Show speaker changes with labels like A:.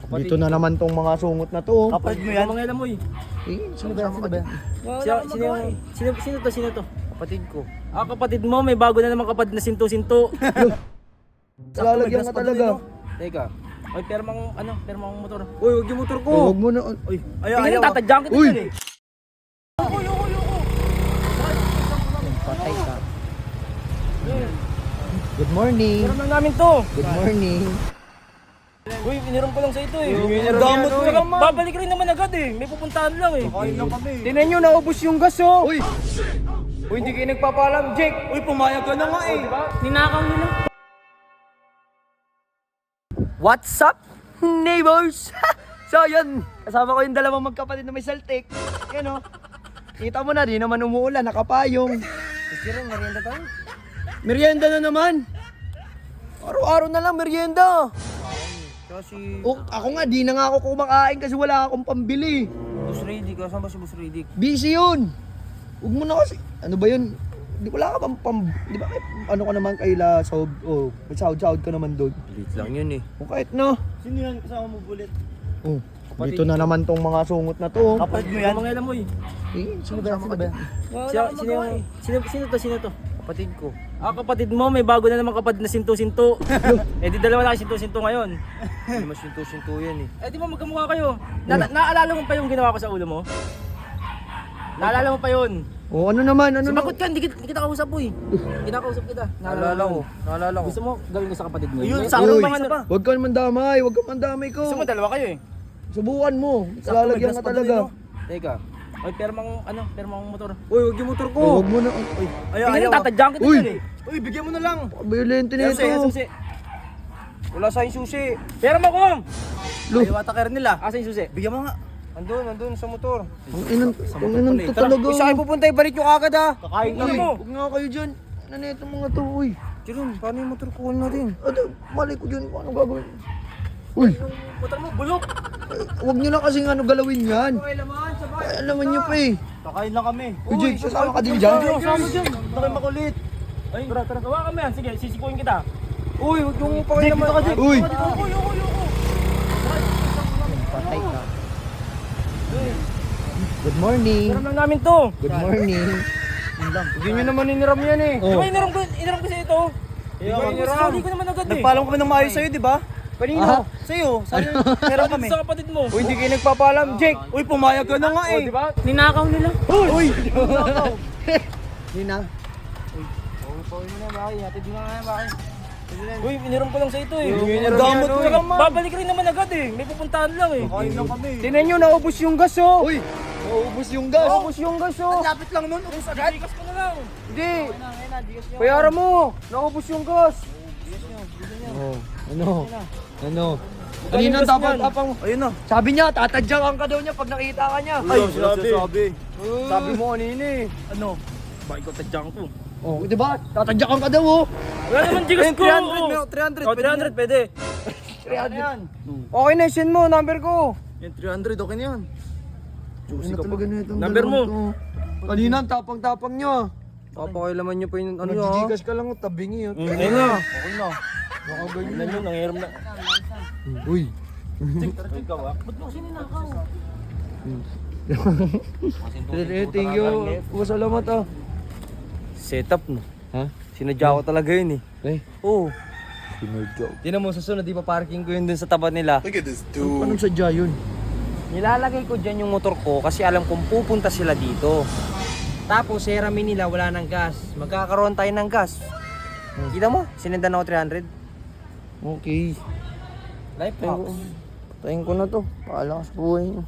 A: Dito na naman tong mga sungot na to.
B: Kapatid mo yan?
C: Mga alam mo eh.
A: Sino ba?
C: Sino to? Kapatid ko. Ah, kapatid mo, may bago na naman kapatid na sinto-sinto.
A: Lalagyan ka talaga.
C: Teka. Oy, permang motor. Uy, wag yung motor ko.
A: Huwag mo na.
C: Uy, ayaw. Tatadyakan kita
A: Uy!
C: dyan eh. Patay ka.
A: Good morning.
C: Meron lang namin to.
A: Good morning.
C: Uy, iniram ko lang sa ito eh.
B: Damot mo lang, man.
C: Babalik rin naman agad eh. May pupuntahan lang eh.
B: Kain lang kami.
C: Tinan nyo, naubos yung gas oh.
A: Uy!
C: Uy, hindi kayo nagpapaalam, Jake.
B: Uy, pumayag ka na nga eh.
C: Ninakaw nila. What's up, neighbors?
A: So yun, kasama ko yung dalawang magkapatid na may saltik. Yan o. Kita mo na, di naman umuulan, nakapayong.
C: Kasi rin, merienda tayo.
A: Merienda na naman. Araw-araw na lang merienda.
C: Kasi,
A: Ako nga, di na nga ako kumakain kasi wala akong pambili.
C: Boss Radic, saan ba si Boss Radic?
A: Busy yun. Huwag mo na kasi, ano ba yun? Di wala ka pang di ba ano ka naman kaila sa may sahod ka naman doon.
C: Late lang yun eh.
A: O kahit no.
B: Sino yan kasama mo bulit?
A: Oh, dito na naman tong mga sungot na to.
B: Kapatid mo yan?
C: Mga alam mo eh.
A: Sino ba?
C: Sino to? Kapatid ko. Ah, kapatid mo, may bago na naman kapatid na sinto-sinto. Eh di dalawa na sinto-sinto ngayon. Hindi mas sinto-sinto yan eh. Eh di ba magkamukha kayo? Naalala mo pa yung ginawa ko sa ulo mo? Naalala mo pa yun?
A: Oh, ano naman? Ano
C: Sumagot ka, hindi kita kausap po eh. Kinakausap kita. Naalala ko. Gusto mo gawin ko sa kapatid mo?
B: Ayun,
C: May-
B: sa
C: meron
B: akin
C: bang
B: isa
C: ano-
B: pa.
A: Huwag ka naman damay, huwag ka man damay ko.
C: Gusto mo dalawa kayo eh.
A: Subukan mo. Lalagyan ka talaga.
C: Teka. Oy, permang motor. Uy, wag yung motor ko.
A: Oh, huwag mo na.
C: Ayaw. Tatadyakan kita
A: Uy!
C: dyan eh.
B: Uy, bigyan mo na lang.
A: Violente na ito.
C: Susi. Wala sa yung susi. Perma ko.
A: Lo,
B: Ayaw ata kayo nila.
C: Asa yung susi?
B: Bigyan mo nga.
C: Andun sa motor.
A: ang inang to talaga.
C: Isa kayo pupunta, ibalik yung agad ha. Kakain
A: Uy,
C: mo.
A: huwag nga kayo dyan. Ano na itong mga to, uy.
C: Jerome, paano yung motor ko natin?
A: Ano, mali ko dyan. Paano gagawin? Uy,
C: Motor mo, bulok.
A: huwag nyo na kasing ano galawin yan.
C: Okay laman, sabay.
A: Ay, alaman nyo pa eh.
B: Kakain lang kami.
A: Uy, Jake, sasama ka din dyan?
C: Sama dyan.
B: Huwag kayo makulit.
C: Ay, tara. Gawa kami yan. Sige, sisikuin kita. Uy, huwag yung pakay
B: Jake,
C: naman.
B: dito ka, Jake.
A: Uy.
C: Patay ka.
A: Good morning.
C: Iniram lang namin to.
A: Good morning.
C: Hindi nyo naman iniram yan eh.
A: Oh.
C: Di ba iniram ko sa ito? Hindi ko naman agad eh.
B: Nagpaalam kami ng maayos sa'yo, di ba?
C: Kanino?
B: Sa'yo. Sa'yo. Meron kami.
C: Sa kapatid mo. Uy, hindi kayo nagpapaalam, Jake.
B: Uy, pumayag ka na nga eh.
C: Di ba? Ninakaw nila.
B: Uy!
A: Nina.
C: Uy, mo na, bakit? Hatid mo na nga, bakit? Uy, iniram ko lang sa ito eh.
B: Damot mo lang, man.
C: Babalik rin naman agad eh. May pupuntahan lang eh.
B: Kain lang kami.
C: Tinan nyo, naubos yung gas oh.
A: Uy, maubos yung gas.
C: Naubos yung gas oh.
B: Lapit lang nun. Ubus agad.
C: Digas ko na lang.
B: Hindi.
C: Bayaran mo. Naubos yung gas.
A: Oh, ano? Kanina tapang.
B: Ayun na.
A: Sabi niya, tatadyakan ka daw niya pag nakita ka niya.
B: Ay, sabi.
C: Sabi mo kanina eh.
B: Ano?
C: Bakit ko tadyang ko?
A: Oh, di ba? Tatadyakan ka daw oh.
C: Wala naman digas ko.
B: 300.
C: Oh, 300 pwede.
A: 300.
C: Okay na, send mo, number ko.
B: Yung 300, okay na yan.
A: Ano talaga na itong
C: Number mo.
A: dalawang to? Kanina, ang tapang-tapang niya.
C: Papakailaman nyo pa yung ano
A: Ano,
C: ha.
A: Gcash ka lang, tabingi yun.
C: Ayun na.
B: Okay na.
C: Tignan nyo, nangiram na.
A: Uy.
C: Ikaw ah. Ba't mo kasi ninakaw?
A: Thank you. Salamat ah.
C: Setup no.
A: Ha?
C: Sinadya ko talaga yun eh.
A: Eh,
C: Oo.
A: sinodyo.
C: Tinan mo, susunod, di pa parking ko yun dun sa tapat nila.
A: Anong sadya yun?
C: Nilalagay ko dyan yung motor ko kasi alam kong pupunta sila dito. Tapos, seramin nila, wala ng gas. Magkakaroon tayo ng gas. Kita mo, sinendan ako 300.
A: Okay.
C: Life hacks.
A: Tayin ko na to. Paalam ka sa buhay niyo.